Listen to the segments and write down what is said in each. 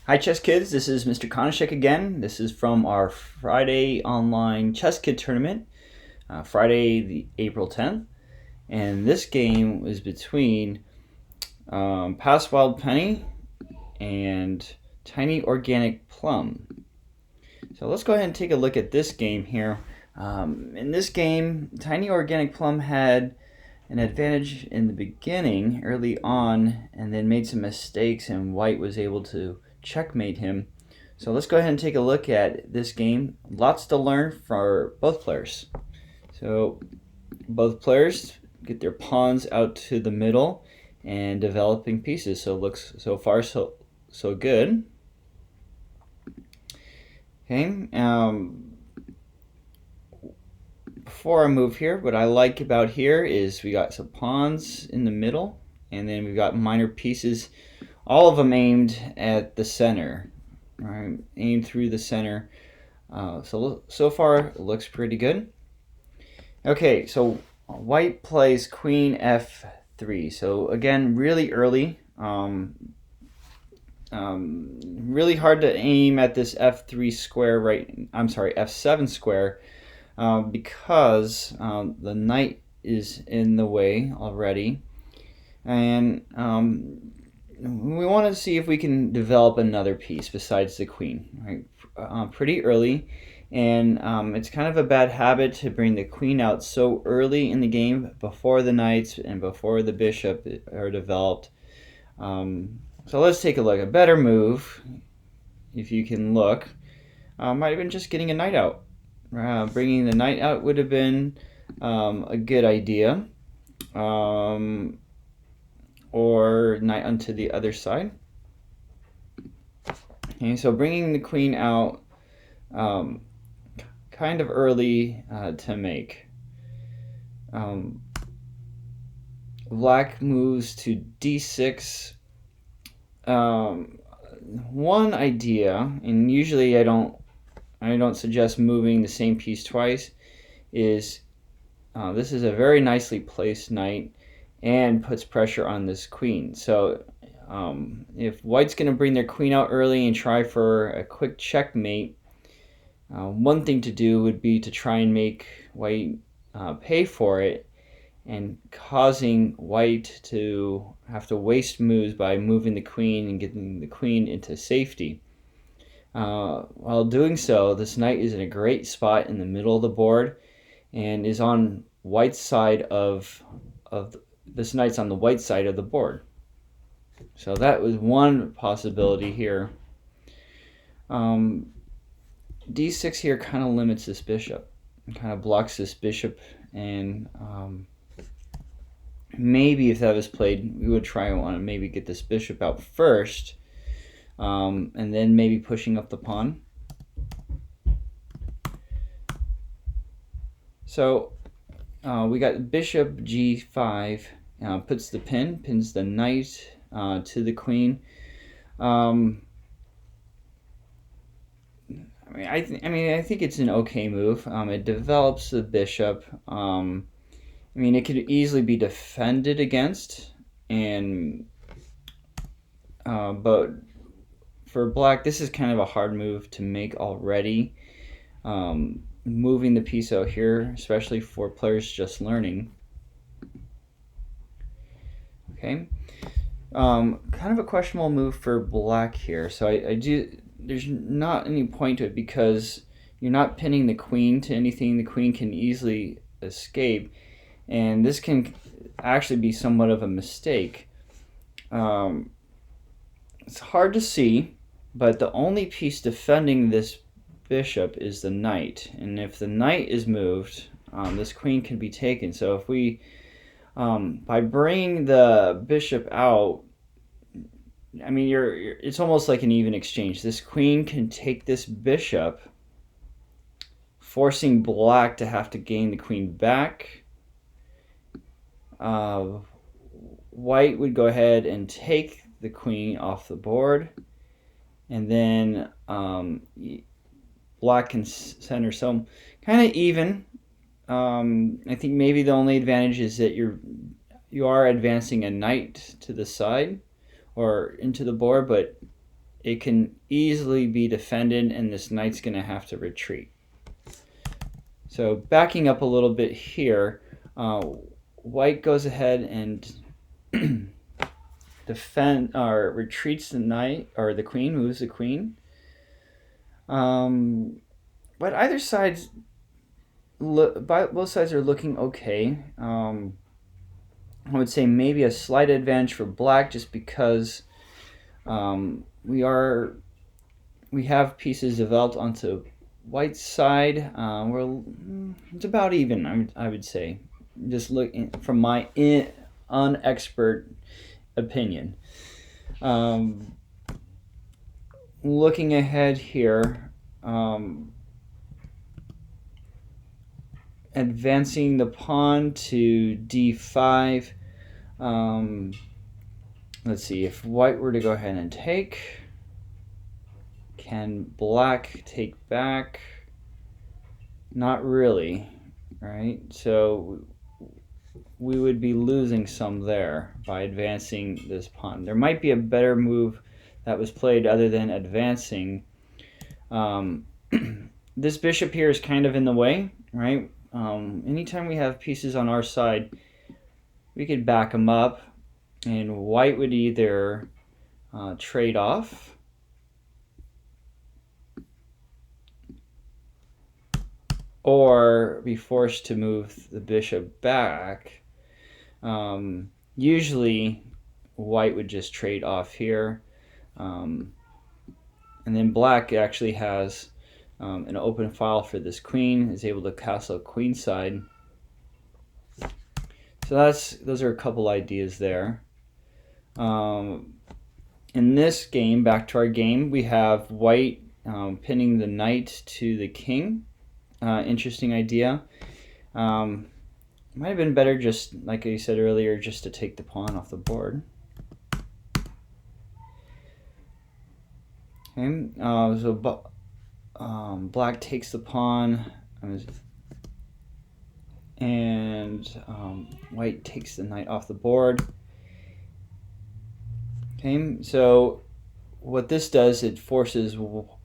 Hi chess kids, this is Mr. Konishek again. This is from our Friday online chess kid tournament, Friday the April 10th. And this game was between PastWildPenny and TinyOrganicPlum. So let's go ahead and take a look at this game here. In this game, TinyOrganicPlum had an advantage in the beginning, early on, and then made some mistakes, and White was able to checkmate him. So let's go ahead and take a look at this game. Lots to learn for both players. So both players get their pawns out to the middle and developing pieces. So it looks so far so good. Okay. Before I move here, what I like about here is we got some pawns in the middle, and then we've got minor pieces, all of them aimed at the center, right? Aimed through the center. So far it looks pretty good. Okay, so White plays Queen F3. So again, really early. Really hard to aim at this F3 square, right? I'm sorry, F7 square. Because the knight is in the way already, and we want to see if we can develop another piece besides the queen, right? Pretty early, and it's kind of a bad habit to bring the queen out so early in the game before the knights and before the bishop are developed. So let's take a look. A better move, if you can look, might have been just getting a knight out. Bringing the knight out would have been a good idea, or knight onto the other side. Okay, so bringing the queen out kind of early to make. Black moves to d6. One idea, and usually I don't suggest moving the same piece twice, is this is a very nicely placed knight and puts pressure on this queen. So if White's going to bring their queen out early and try for a quick checkmate, one thing to do would be to try and make White pay for it, and causing White to have to waste moves by moving the queen and getting the queen into safety. While doing so, this knight is in a great spot in the middle of the board and is on White's side of this knight's on the white side of the board. So that was one possibility here. D6 here kind of limits this bishop, and kind of blocks this bishop, and maybe if that was played, we would try and want to maybe get this bishop out first. And then maybe pushing up the pawn. So we got bishop g5, pins the knight to the queen. I think it's an okay move. It develops the bishop. It could easily be defended against, and but for Black, this is kind of a hard move to make already. Moving the piece out here, especially for players just learning. Okay, kind of a questionable move for Black here. So there's not any point to it because you're not pinning the queen to anything. The queen can easily escape, and this can actually be somewhat of a mistake. It's hard to see, but the only piece defending this bishop is the knight, and if the knight is moved, this queen can be taken. So if we, by bringing the bishop out, it's almost like an even exchange. This queen can take this bishop, forcing Black to have to gain the queen back. White would go ahead and take the queen off the board, and then Black can center. So kind of even. I think maybe the only advantage is that you are advancing a knight to the side or into the board, but it can easily be defended, and this knight's going to have to retreat. So backing up a little bit here, white goes ahead and defend or retreats the knight, or the queen, moves the queen. But either side's both sides are looking okay. I would say maybe a slight advantage for black, just because we have pieces developed onto white's side. It's about even, I would say, just looking from my unexpert opinion. Looking ahead here, advancing the pawn to d5. Let's see, if white were to go ahead and take, can black take back? Not really, right? So we would be losing some there by advancing this pawn. There might be a better move that was played other than advancing. This bishop here is kind of in the way, right? Anytime we have pieces on our side, we could back them up, and white would either trade off or be forced to move the bishop back. Usually white would just trade off here, and then black actually has an open file for this queen, is able to castle queenside. So those are a couple ideas there. In this game, back to our game, we have white pinning the knight to the king. Interesting idea. Might have been better, just like I said earlier, just to take the pawn off the board. Okay, so black takes the pawn, and white takes the knight off the board. Okay, so what this does, it forces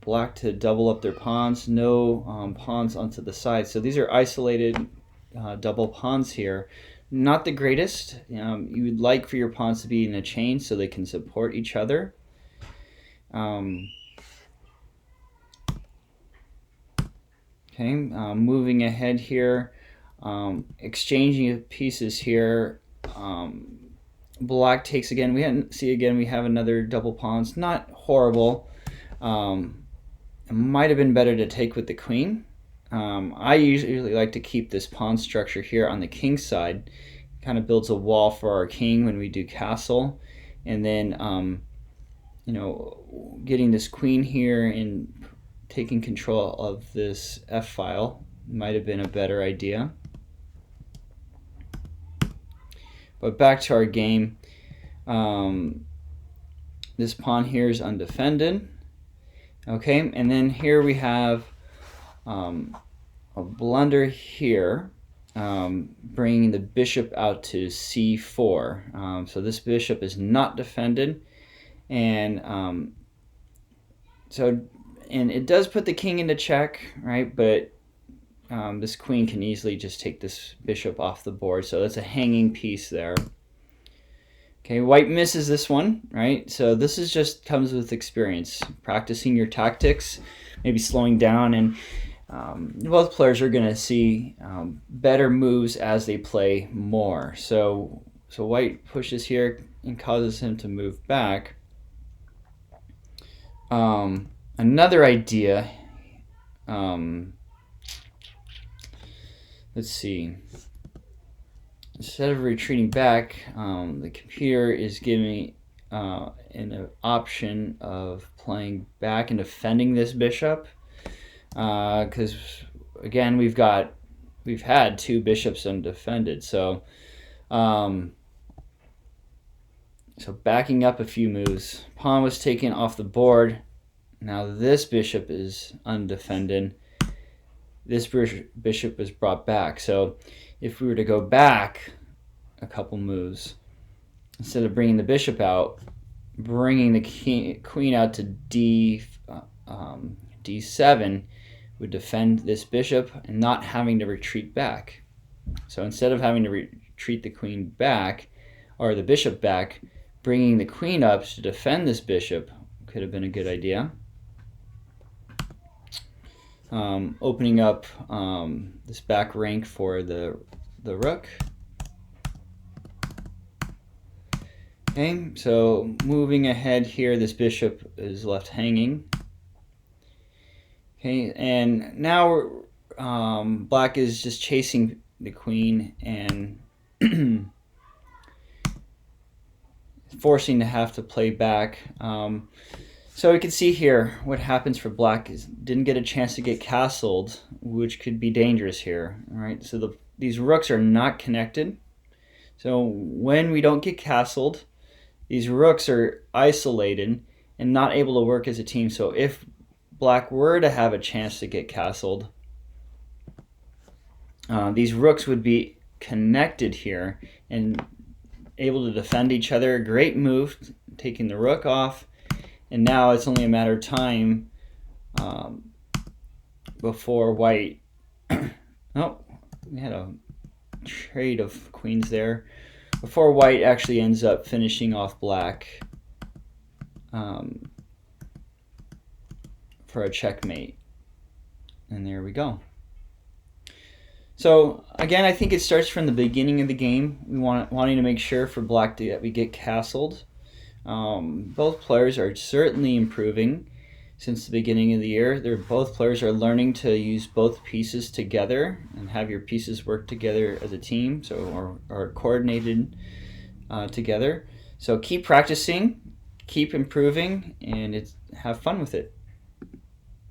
black to double up their pawns. No pawns onto the side. So these are isolated double pawns here. Not the greatest. You would like for your pawns to be in a chain so they can support each other. Okay, moving ahead here, exchanging pieces here. Black takes again. We have another double pawns. Not horrible. It might have been better to take with the queen. I usually like to keep this pawn structure here on the king side. Kind of builds a wall for our king when we do castle, and then getting this queen here and taking control of this F file might have been a better idea. But back to our game, this pawn here is undefended. Okay, and then here we have a blunder here, bringing the bishop out to c4. So this bishop is not defended, and it does put the king into check, right? But this queen can easily just take this bishop off the board, so that's a hanging piece there. Okay, white misses this one, right? So this is just comes with experience, practicing your tactics, maybe slowing down, and both players are going to see better moves as they play more. So white pushes here and causes him to move back. Another idea, let's see. Instead of retreating back, the computer is giving me an option of playing back and defending this bishop, because again we've had two bishops undefended. So backing up a few moves, pawn was taken off the board. Now this bishop is undefended. This bishop was brought back. So if we were to go back a couple moves, instead of bringing the bishop out, bringing the queen out to D7 would defend this bishop and not having to retreat back. So instead of having to retreat the queen back, or the bishop back, bringing the queen up to defend this bishop could have been a good idea. Opening up this back rank for the rook. Okay, so moving ahead here, this bishop is left hanging. Okay, and now black is just chasing the queen and forcing to have to play back. So we can see here what happens for black is didn't get a chance to get castled, which could be dangerous here. All right, so these rooks are not connected. So when we don't get castled, these rooks are isolated and not able to work as a team. So if black were to have a chance to get castled, these rooks would be connected here and able to defend each other. Great move, taking the rook off. And now it's only a matter of time before white... oh, we had a trade of queens there. Before white actually ends up finishing off black for a checkmate. And there we go. So again, I think it starts from the beginning of the game. We wanting to make sure for black that we get castled. Both players are certainly improving since the beginning of the year. Both players are learning to use both pieces together and have your pieces work together as a team, so are coordinated together. So keep practicing, keep improving, and have fun with it.